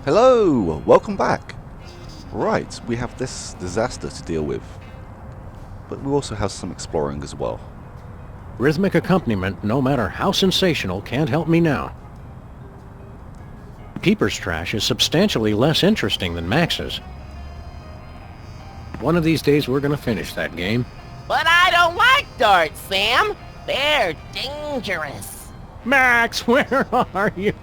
Hello! Welcome back! Right, we have this disaster to deal with. But we also have some exploring as well. Rhythmic accompaniment, no matter how sensational, can't help me now. Peeper's trash is substantially less interesting than Max's. One of these days we're gonna finish that game. But I don't like darts, Sam. They're dangerous. Max, where are you?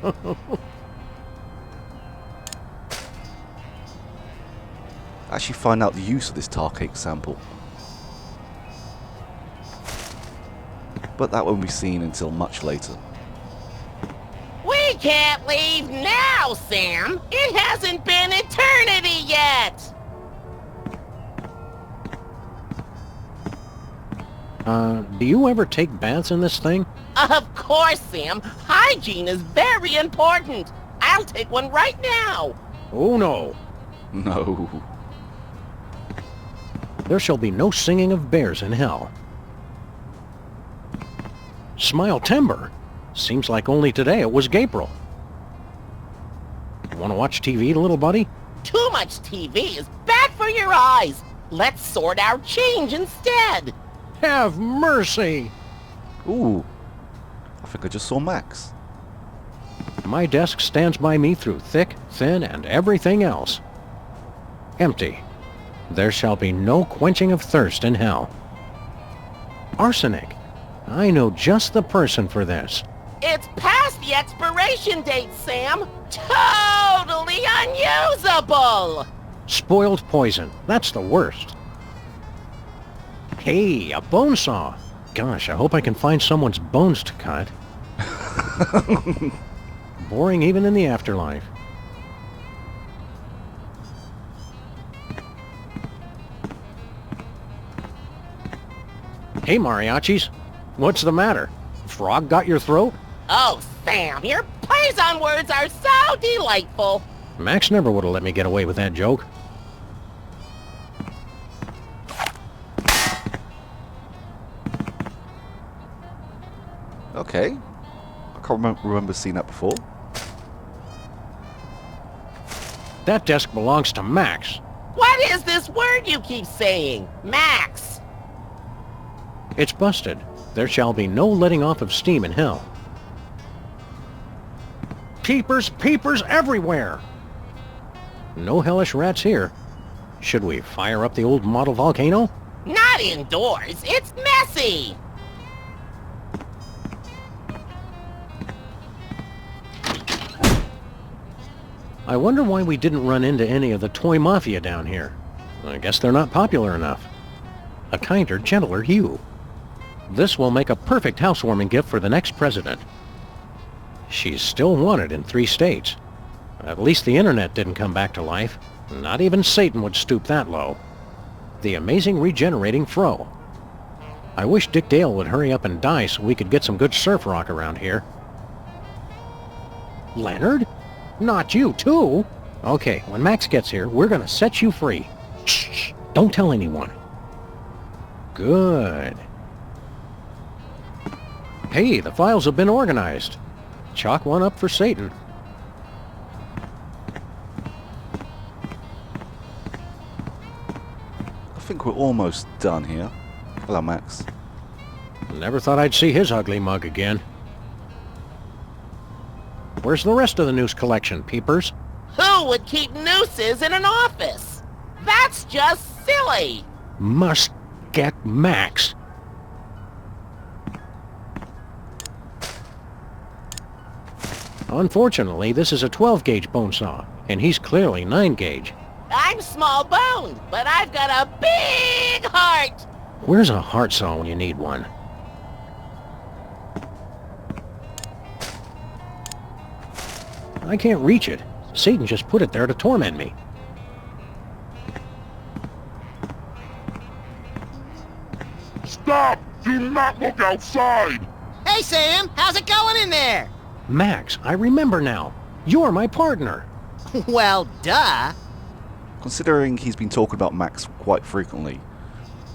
Actually find out the use of this tar cake sample. But that won't be seen until much later. We can't leave now, Sam. It hasn't been eternity yet. Do you ever take baths in this thing? Of course, Sam. Hygiene is very important. I'll take one right now. Oh no. No. There shall be no singing of bears in hell. Smile timber. Seems like only today it was Gabriel. Want to watch TV, little buddy? Too much TV is bad for your eyes. Let's sort our change instead. Have mercy! Ooh. I think I just saw Max. My desk stands by me through thick, thin, and everything else. Empty. There shall be no quenching of thirst in hell. Arsenic. I know just the person for this. It's past the expiration date, Sam. Totally unusable. Spoiled poison. That's the worst. Hey, a bone saw. Gosh, I hope I can find someone's bones to cut. Boring even in the afterlife. Hey, mariachis. What's the matter? Frog got your throat? Oh, Sam, your plays on words are so delightful. Max never would have let me get away with that joke. Okay. I can't remember seeing that before. That desk belongs to Max. What is this word you keep saying? Max. It's busted. There shall be no letting off of steam in hell. Peepers, peepers everywhere! No hellish rats here. Should we fire up the old model volcano? Not indoors. It's messy. I wonder why we didn't run into any of the toy mafia down here. I guess they're not popular enough. A kinder, gentler hue. This will make a perfect housewarming gift for the next president. She's still wanted in 3 states. At least the internet didn't come back to life. Not even Satan would stoop that low. The amazing regenerating fro. I wish Dick Dale would hurry up and die so we could get some good surf rock around here. Leonard? Not you, too? Okay, when Max gets here, we're gonna set you free. Shh, don't tell anyone. Good. Hey, the files have been organized. Chalk one up for Satan. I think we're almost done here. Hello, Max. Never thought I'd see his ugly mug again. Where's the rest of the noose collection, peepers? Who would keep nooses in an office? That's just silly. Must get Max. Unfortunately, this is a 12-gauge bone saw, and he's clearly 9-gauge. I'm small-boned, but I've got a big heart. Where's a heart saw when you need one? I can't reach it. Satan just put it there to torment me. Stop! Do not look outside! Hey, Sam, how's it going in there? Max, I remember now. You're my partner. Well, duh. Considering he's been talking about Max quite frequently,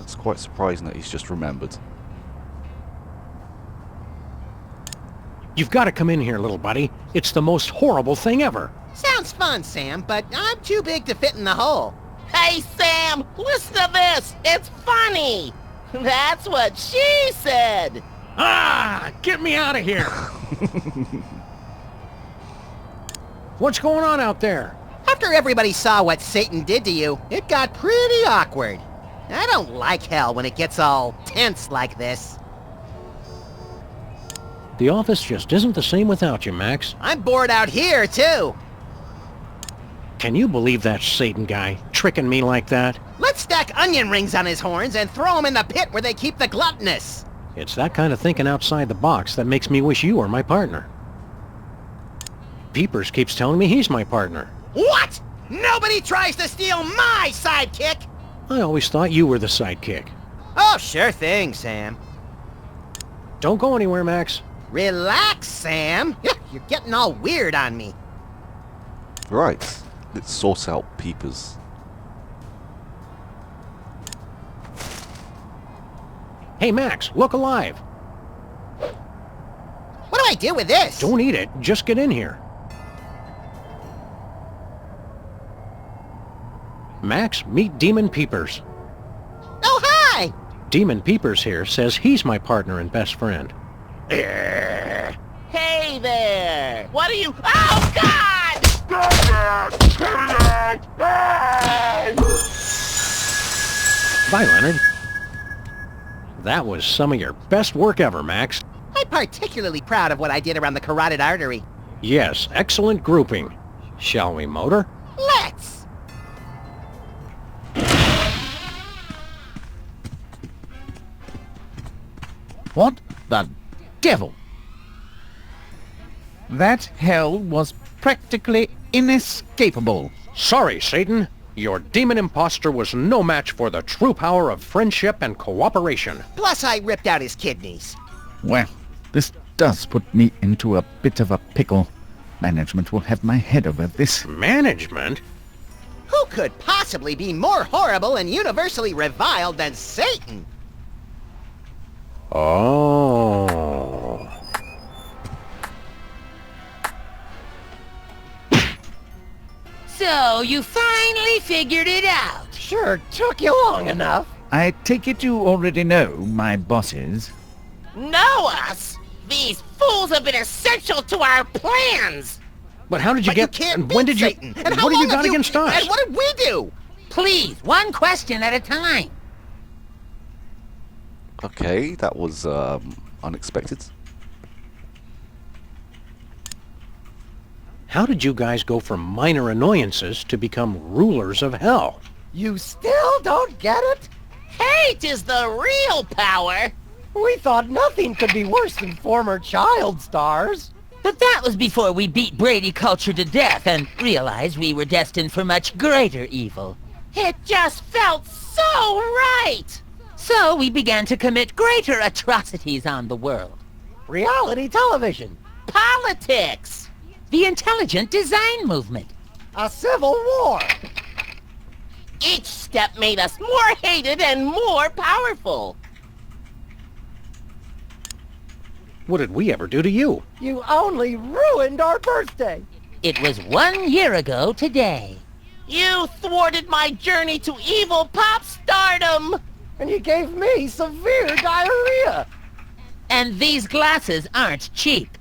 it's quite surprising that he's just remembered. You've got to come in here, little buddy. It's the most horrible thing ever. Sounds sounds fun, Sam, but I'm too big to fit in the hole. Hey, Sam, listen to this. It's funny. That's what she said. Ah! Get me out of here! What's going on out there? After everybody saw what Satan did to you, it got pretty awkward. I don't like hell when it gets all tense like this. The office just isn't the same without you, Max. I'm bored out here, too. Can you believe that Satan guy tricking me like that? Let's stack onion rings on his horns and throw him in the pit where they keep the gluttonous. It's that kind of thinking outside the box that makes me wish you were my partner. Peepers keeps telling me he's my partner. What? Nobody tries to steal my sidekick! I always thought you were the sidekick. Oh, sure thing, Sam. Don't go anywhere, Max. Relax, Sam. You're getting all weird on me. Right. Let's sort out Peepers. Hey, Max, look alive. What do I do with this? Don't eat it. Just get in here. Max, meet Demon Peepers. Oh, hi! Demon Peepers here says he's my partner and best friend. Hey there. What are you... Oh, God! Stop it! Cut it out! Bye, Leonard. That was some of your best work ever, Max. I'm particularly proud of what I did around the carotid artery. Yes, excellent grouping. Shall we motor? Let's! What the devil? That hell was practically inescapable. Sorry, Satan. Your demon imposter was no match for the true power of friendship and cooperation. Plus, I ripped out his kidneys. Well, this does put me into a bit of a pickle. Management will have my head over this. Management? Who could possibly be more horrible and universally reviled than Satan? Oh. So, you finally figured it out. Sure took you long enough. I take it you already know my bosses. Know us? These fools have been essential to our plans. But how did you But get... you can't and when beat did you... Satan. And how what have you long got against us? And what did we do? Please, one question at a time. Okay, that was unexpected. How did you guys go from minor annoyances to become rulers of hell? You still don't get it? Hate is the real power. We thought nothing could be worse than former child stars. But that was before we beat Brady culture to death and realized we were destined for much greater evil. It just felt so right. So we began to commit greater atrocities on the world. Reality television. Politics. The intelligent design movement. A civil war. Each step made us more hated and more powerful. What did we ever do to you? You only ruined our birthday. It was 1 year ago today. You thwarted my journey to evil pop stardom. And you gave me severe diarrhea. And these glasses aren't cheap.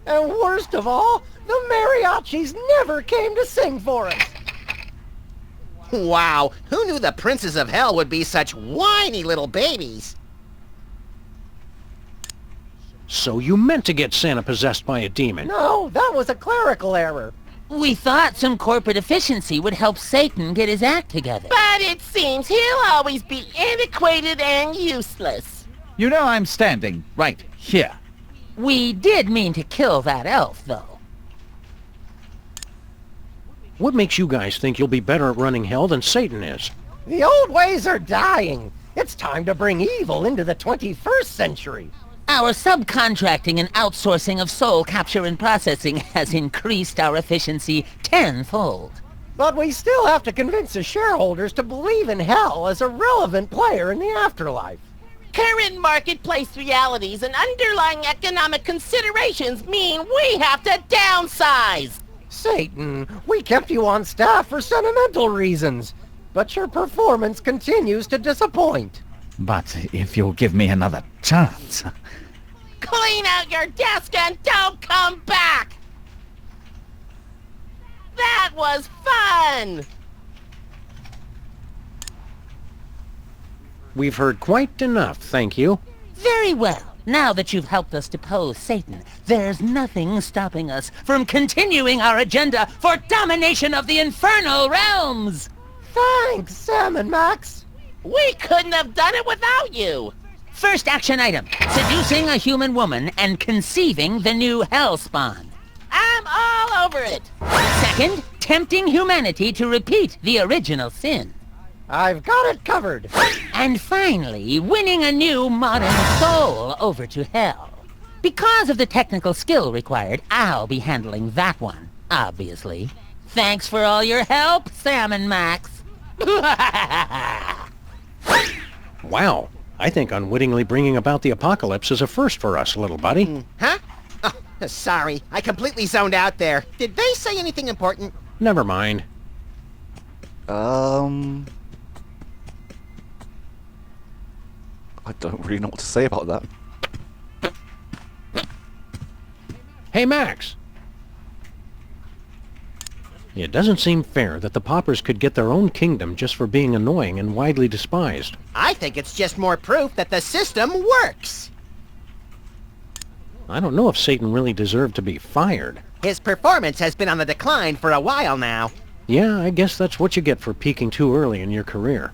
And worst of all, the mariachis never came to sing for us. Wow, who knew the princes of hell would be such whiny little babies? So you meant to get Santa possessed by a demon? No, that was a clerical error. We thought some corporate efficiency would help Satan get his act together. But it seems he'll always be antiquated and useless. You know I'm standing right here. We did mean to kill that elf, though. What makes you guys think you'll be better at running hell than Satan is? The old ways are dying. It's time to bring evil into the 21st century. Our subcontracting and outsourcing of soul capture and processing has increased our efficiency tenfold. But we still have to convince the shareholders to believe in hell as a relevant player in the afterlife. Current marketplace realities and underlying economic considerations mean we have to downsize. Satan, we kept you on staff for sentimental reasons, but your performance continues to disappoint. But if you'll give me another chance... Clean out your desk and don't come back! That was fun! We've heard quite enough, thank you. Very well. Now that you've helped us depose Satan, there's nothing stopping us from continuing our agenda for domination of the infernal realms! Thanks, Sam and Max. We couldn't have done it without you! First action item, seducing a human woman and conceiving the new hellspawn. I'm all over it! Second, tempting humanity to repeat the original sin. I've got it covered. And finally, winning a new modern soul over to hell. Because of the technical skill required, I'll be handling that one, obviously. Thanks for all your help, Sam and Max. Wow, I think unwittingly bringing about the apocalypse is a first for us, little buddy. Huh? Oh, sorry. I completely zoned out there. Did they say anything important? Never mind. I don't really know what to say about that. Hey, Max! It doesn't seem fair that the Poppers could get their own kingdom just for being annoying and widely despised. I think it's just more proof that the system works. I don't know if Satan really deserved to be fired. His performance has been on the decline for a while now. Yeah, I guess that's what you get for peaking too early in your career.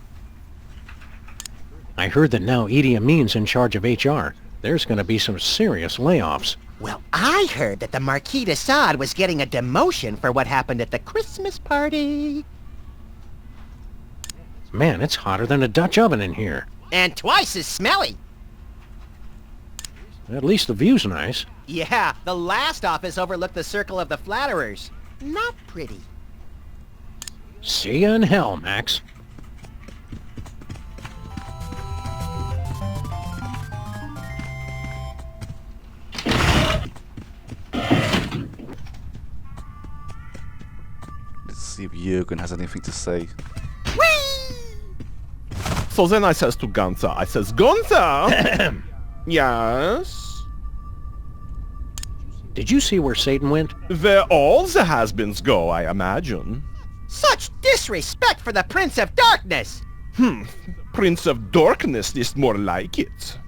I heard that now Idi Amin's in charge of HR. There's going to be some serious layoffs. Well, I heard that the Marquis de Sade was getting a demotion for what happened at the Christmas party. Man, it's hotter than a Dutch oven in here. And twice as smelly. At least the view's nice. Yeah, the last office overlooked the Circle of the Flatterers. Not pretty. See ya in hell, Max. Let's see if Jürgen has anything to say. So then I says to Gunther, I says, Gunther! Yes? Did you see where Satan went? Where all the has-beens go, I imagine. Such disrespect for the Prince of Darkness! Prince of Darkness is more like it.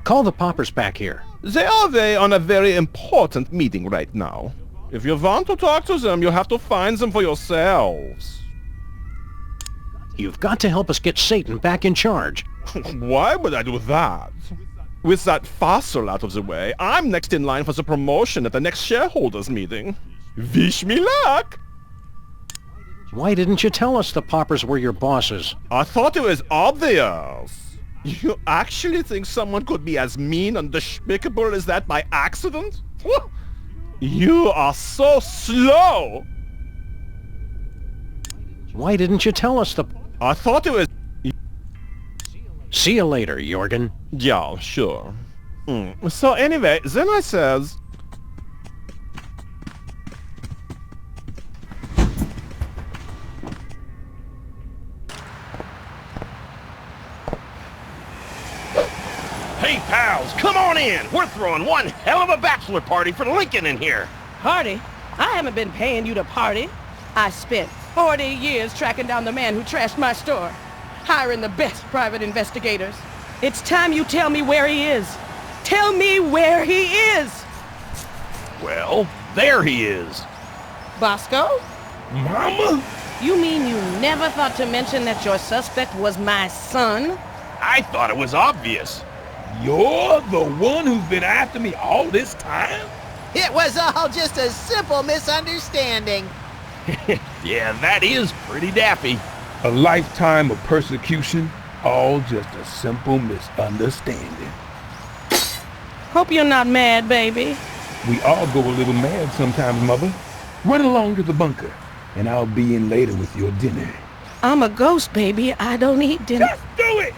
Call the Poppers back here. They are away on a very important meeting right now. If you want to talk to them, you have to find them for yourselves. You've got to help us get Satan back in charge. Why would I do that? With that fossil out of the way, I'm next in line for the promotion at the next shareholders meeting. Wish me luck! Why didn't you tell us the Poppers were your bosses? I thought it was obvious. You actually think someone could be as mean and despicable as that by accident? Whew. You are so slow! Why didn't you tell us the... I thought it was... See you later, Jorgen. Yeah, sure. So anyway, then I says... Hey, pals, come on in. We're throwing one hell of a bachelor party for Lincoln in here. Party? I haven't been paying you to party. I spent 40 years tracking down the man who trashed my store, hiring the best private investigators. It's time you tell me where he is. Tell me where he is! Well, there he is. Bosco? Mama? You mean you never thought to mention that your suspect was my son? I thought it was obvious. You're the one who's been after me all this time? It was all just a simple misunderstanding. Yeah, that is pretty daffy. A lifetime of persecution, all just a simple misunderstanding. Hope you're not mad, baby. We all go a little mad sometimes, Mother. Run along to the bunker, and I'll be in later with your dinner. I'm a ghost, baby. I don't eat dinner. Just do it!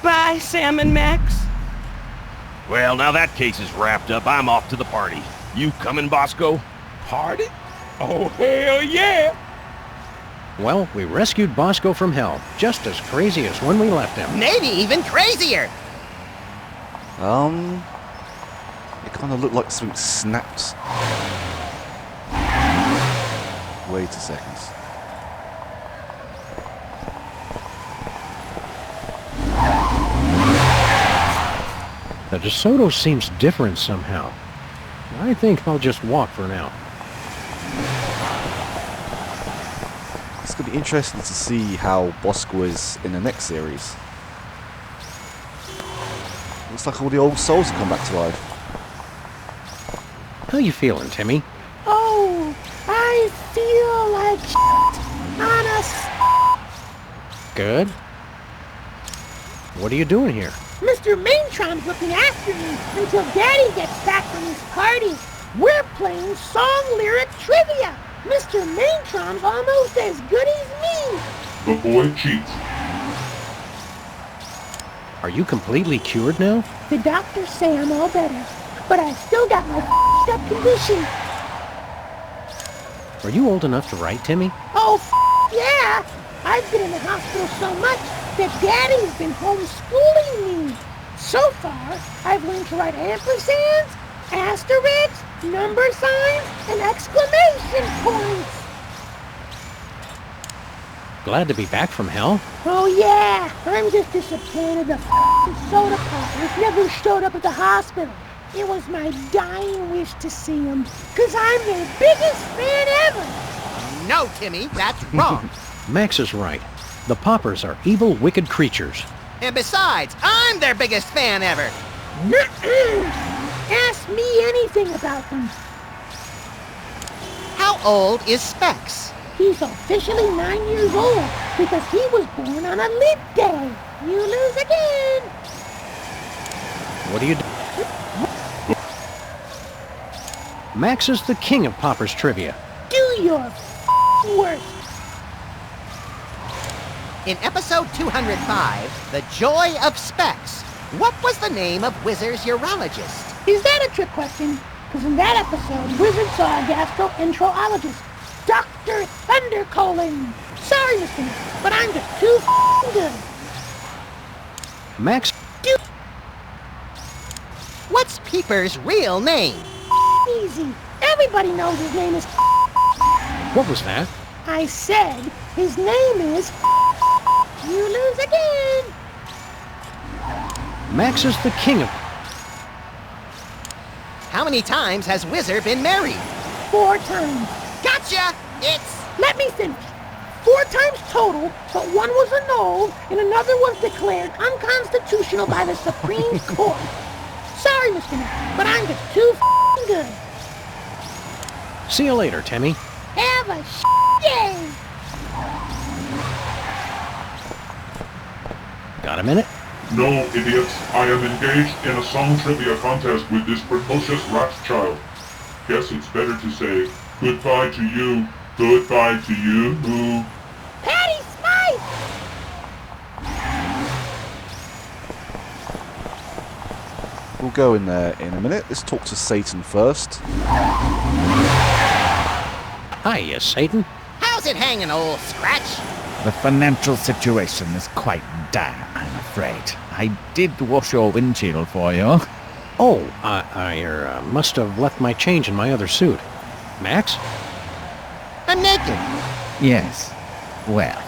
Bye, Sam and Max. Well, now that case is wrapped up, I'm off to the party. You coming, Bosco? Party? Oh, hell yeah! Well, we rescued Bosco from hell, just as crazy as when we left him. Maybe even crazier. It kind of looked like something snapped. Wait a second. The DeSoto seems different somehow. I think I'll just walk for now. It's going to be interesting to see how Bosco is in the next series. Looks like all the old souls have come back to life. How you feeling, Timmy? Oh, I feel like on a... Good. What are you doing here? Mr. Maintron's looking after me until Daddy gets back from his party. We're playing song lyric trivia. Mr. Maintron's almost as good as me. The boy cheats. Are you completely cured now? The doctors say I'm all better, but I still got my f***ed up condition. Are you old enough to write, Timmy? Oh, yeah. I've been in the hospital so much that Daddy's been homeschooling me. So far, I've learned to write ampersands, asterisks, number signs, and exclamation points. Glad to be back from hell? Oh yeah, I'm just disappointed the f***ing soda poppers never showed up at the hospital. It was my dying wish to see them, because I'm their biggest fan ever. No, Timmy, that's wrong. Max is right. The Poppers are evil, wicked creatures. And besides, I'm their biggest fan ever. Nuh-uh. Ask me anything about them. How old is Specs? He's officially 9 years old because he was born on a leap day. You lose again. What do you do? Max is the king of Poppers trivia. Do your worst. In episode 205, The Joy of Specs, what was the name of Wizard's urologist? Is that a trick question? Because in that episode, Wizard saw a gastroenterologist, Dr. Thundercolon. Sorry, Mr. Max, but I'm just too good. Max? What's Peeper's real name? Easy. Everybody knows his name is... What was that? I said his name is... You lose again. Max is the king of... How many times has Wizard been married? 4 times. Gotcha! It's... Let me finish. 4 times total, but one was annulled and another was declared unconstitutional by the Supreme Court. Sorry, Mr. Mac, but I'm just too good. See you later, Timmy. Have a day. Got a minute? No, idiots. I am engaged in a song trivia contest with this precocious rat child. Guess it's better to say goodbye to you. Goodbye to you. Patty Smythe! We'll go in there in a minute. Let's talk to Satan first. Hiya, Satan. How's it hanging, old Scratch? The financial situation is quite dire, I'm afraid. I did wash your windshield for you. Oh, I must have left my change in my other suit. Max? I'm naked. Yes. Well.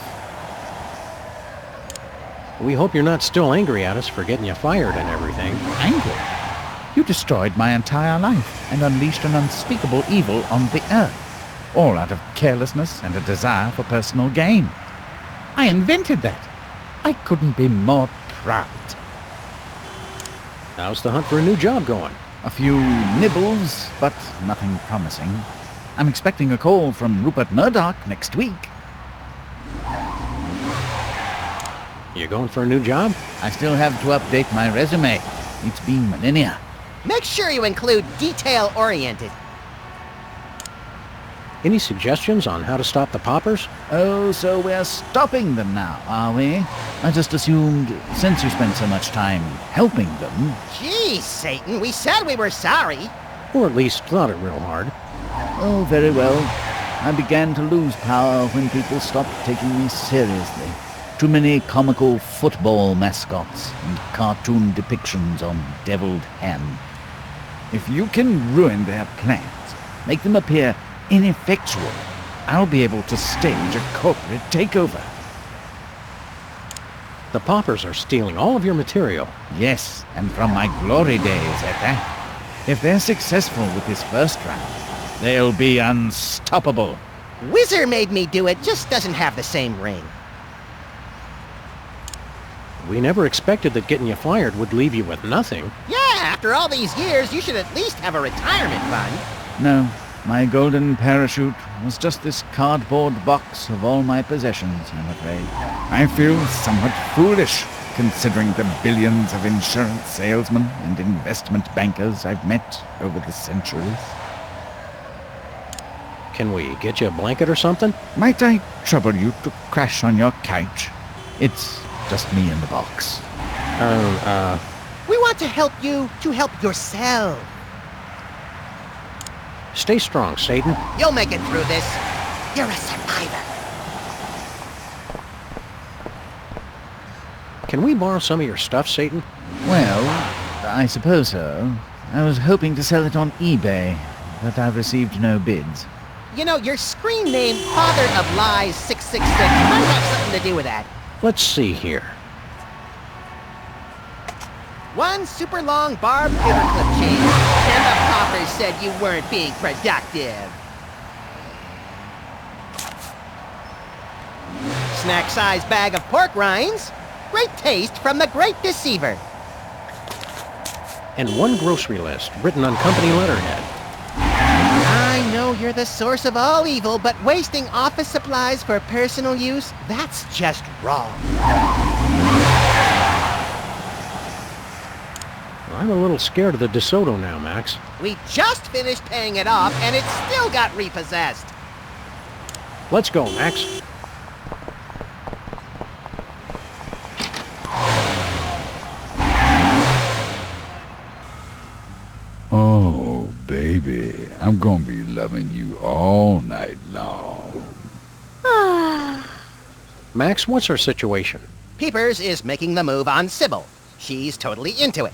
We hope you're not still angry at us for getting you fired and everything. Angry? You destroyed my entire life and unleashed an unspeakable evil on the earth. All out of carelessness and a desire for personal gain. I invented that. I couldn't be more proud. How's the hunt for a new job going? A few nibbles, but nothing promising. I'm expecting a call from Rupert Murdoch next week. You going for a new job? I still have to update my resume. It's been millennia. Make sure you include detail-oriented. Any suggestions on how to stop the poppers? Oh, so we're stopping them now, are we? I just assumed, since you spent so much time helping them... Geez, Satan, we said we were sorry. Or at least thought it real hard. Oh, very well. I began to lose power when people stopped taking me seriously. Too many comical football mascots and cartoon depictions on deviled ham. If you can ruin their plans, make them appear ineffectual, I'll be able to stage a corporate takeover. The poppers are stealing all of your material. Yes, and from my glory days at that. If they're successful with this first round, they'll be unstoppable. Whizzer made me do it, just doesn't have the same ring. We never expected that getting you fired would leave you with nothing. Yeah, after all these years, you should at least have a retirement fund. No, my golden parachute was just this cardboard box of all my possessions, I'm afraid. I feel somewhat foolish, considering the billions of insurance salesmen and investment bankers I've met over the centuries. Can we get you a blanket or something? Might I trouble you to crash on your couch? It's just me in the box. We want to help you to help yourself. Stay strong, Satan. You'll make it through this. You're a survivor. Can we borrow some of your stuff, Satan? Well, I suppose so. I was hoping to sell it on eBay, but I've received no bids. You know, your screen name, Father of Lies 666, might have something to do with that. Let's see here. One super long barbed paperclip chain, and the poppers said you weren't being productive. Snack-sized bag of pork rinds. Great taste from the Great Deceiver. And one grocery list written on company letterhead. I know you're the source of all evil, but wasting office supplies for personal use, that's just wrong. I'm a little scared of the DeSoto now, Max. We just finished paying it off, and it still got repossessed. Let's go, Max. Oh, baby, I'm gonna be loving you all night long. Max, what's our situation? Peepers is making the move on Sybil. She's totally into it.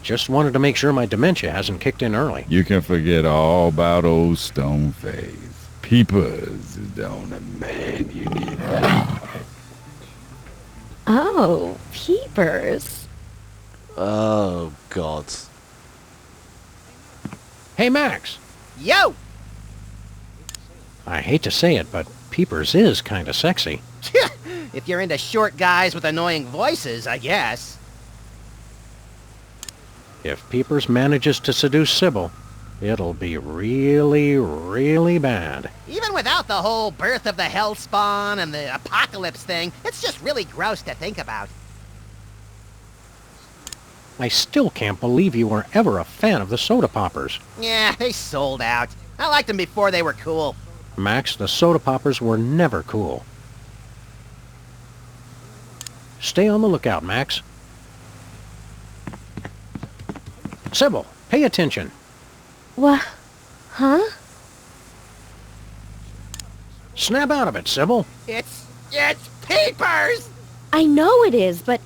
Just wanted to make sure my dementia hasn't kicked in early. You can forget all about old Stoneface. Peepers is the only man you need. Oh, Peepers. Oh, God. Hey, Max. Yo! I hate to say it, but Peepers is kind of sexy. If you're into short guys with annoying voices, I guess. If Peepers manages to seduce Sybil, it'll be really, really bad. Even without the whole birth of the hellspawn and the apocalypse thing, it's just really gross to think about. I still can't believe you were ever a fan of the soda poppers. Yeah, they sold out. I liked them before they were cool. Max, the soda poppers were never cool. Stay on the lookout, Max. Sybil, pay attention. What? Huh? Snap out of it, Sybil. It's Peepers! I know it is, but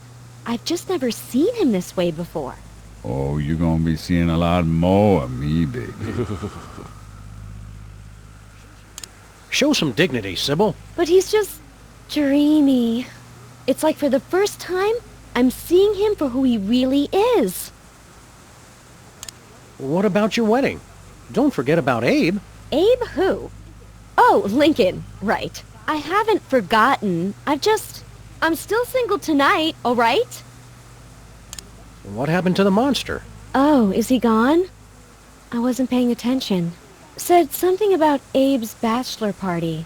I've just never seen him this way before. Oh, you're gonna be seeing a lot more of me, baby. Show some dignity, Sybil. But he's just dreamy. It's like for the first time, I'm seeing him for who he really is. What about your wedding? Don't forget about Abe. Abe who? Oh, Lincoln. Right. I haven't forgotten. I'm still single tonight, all right? What happened to the monster? Oh, is he gone? I wasn't paying attention. Said something about Abe's bachelor party.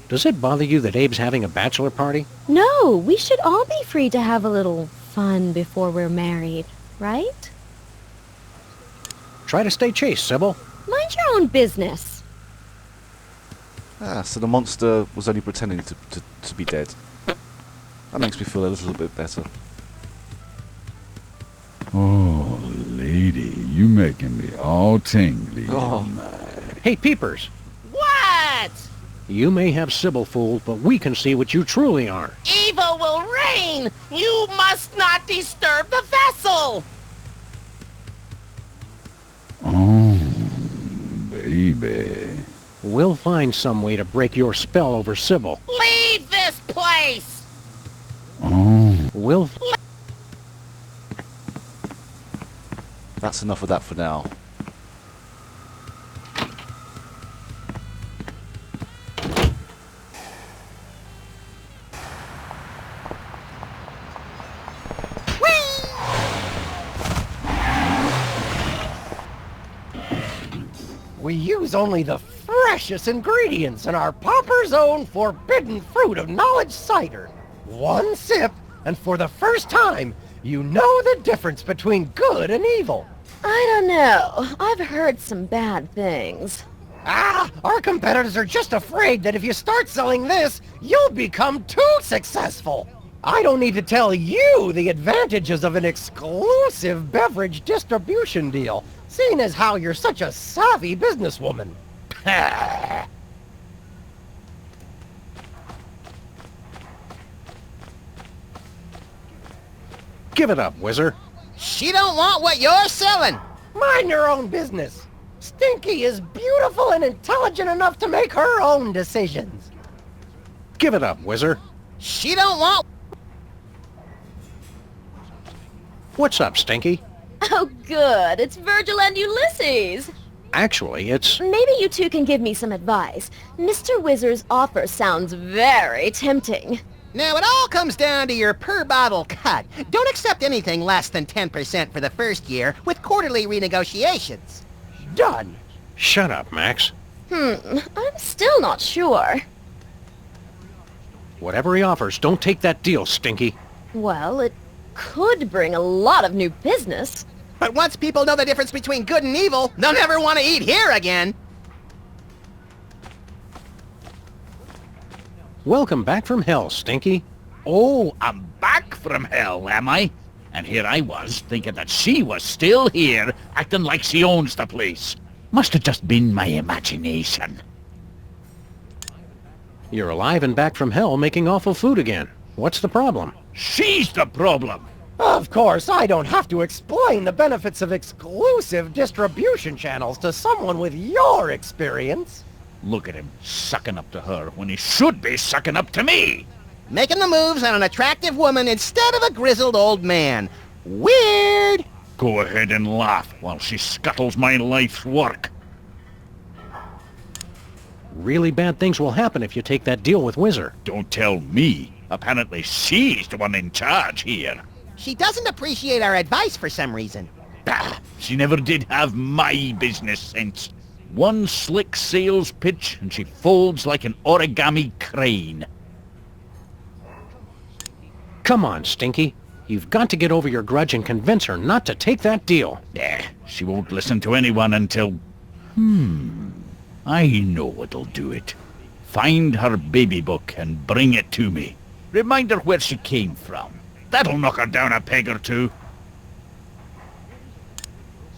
Does it bother you that Abe's having a bachelor party? No, we should all be free to have a little fun before we're married, right? Try to stay chaste, Sybil. My Mind your own business. Ah, so the monster was only pretending to be dead. That makes me feel a little bit better. Oh, lady, you making me all tingly. Oh. Hey, Peepers. What? You may have Sybil fooled, but we can see what you truly are. Evil will reign! You must not disturb the vessel! Oh, baby. We'll find some way to break your spell over Sybil. Leave this place! Oh. We'll... That's enough of that for now. We use only the freshest ingredients in our Popper's own forbidden fruit of knowledge cider. One sip, and for the first time, you know the difference between good and evil. I don't know. I've heard some bad things. Ah, our competitors are just afraid that if you start selling this, you'll become too successful. I don't need to tell you the advantages of an exclusive beverage distribution deal, seeing as how you're such a savvy businesswoman. Give it up, Whizzer. She don't want what you're selling. Mind your own business. Stinky is beautiful and intelligent enough to make her own decisions. Give it up, Whizzer. She don't want... What's up, Stinky? Oh, good. It's Virgil and Ulysses. Actually, it's... Maybe you two can give me some advice. Mr. Whizzer's offer sounds very tempting. Now, it all comes down to your per-bottle cut. Don't accept anything less than 10% for the first year with quarterly renegotiations. Done. Shut up, Max. I'm still not sure. Whatever he offers, don't take that deal, Stinky. Well, it could bring a lot of new business. But once people know the difference between good and evil, they'll never want to eat here again. Welcome back from hell, Stinky. Oh, I'm back from hell, am I? And here I was, thinking that she was still here, acting like she owns the place. Must have just been my imagination. You're alive and back from hell making awful food again. What's the problem? She's the problem! Of course, I don't have to explain the benefits of exclusive distribution channels to someone with your experience. Look at him, sucking up to her when he should be sucking up to me! Making the moves on an attractive woman instead of a grizzled old man. Weird! Go ahead and laugh while she scuttles my life's work. Really bad things will happen if you take that deal with Whizzer. Don't tell me. Apparently she's the one in charge here. She doesn't appreciate our advice for some reason. Bah, she never did have my business sense. One slick sales pitch and she folds like an origami crane. Come on, Stinky. You've got to get over your grudge and convince her not to take that deal. She won't listen to anyone until... I know what'll do it. Find her baby book and bring it to me. Remind her where she came from. That'll knock her down a peg or two.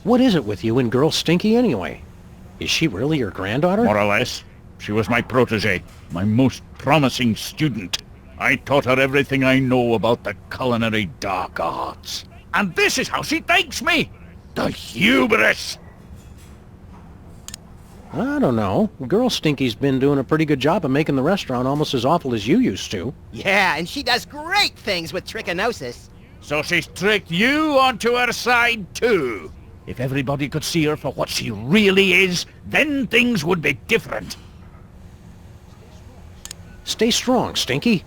What is it with you and girl Stinky anyway? Is she really your granddaughter? More or less. She was my protege, my most promising student. I taught her everything I know about the culinary dark arts. And this is how she thanks me! The hubris! I don't know. Girl Stinky's been doing a pretty good job of making the restaurant almost as awful as you used to. Yeah, and she does great things with trichinosis. So she's tricked you onto her side too. If everybody could see her for what she really is, then things would be different. Stay strong, Stinky.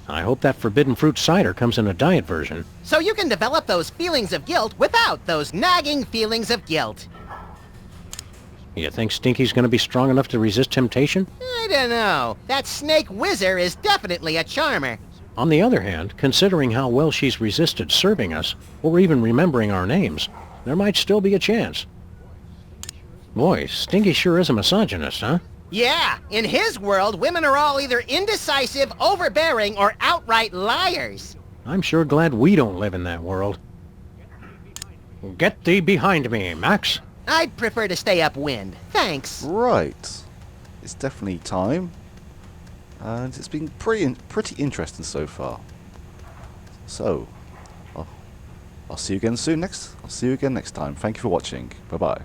I hope that forbidden fruit cider comes in a diet version. So you can develop those feelings of guilt without those nagging feelings of guilt. You think Stinky's gonna be strong enough to resist temptation? I don't know. That snake Whizzer is definitely a charmer. On the other hand, considering how well she's resisted serving us, or even remembering our names, there might still be a chance. Boy, Stinky sure is a misogynist, huh? Yeah, in his world, women are all either indecisive, overbearing, or outright liars. I'm sure glad we don't live in that world. Get thee behind me, Max. I'd prefer to stay upwind. Thanks. Right. It's definitely time. And it's been pretty interesting so far. So, I'll see you again soon I'll see you again next time. Thank you for watching. Bye-bye.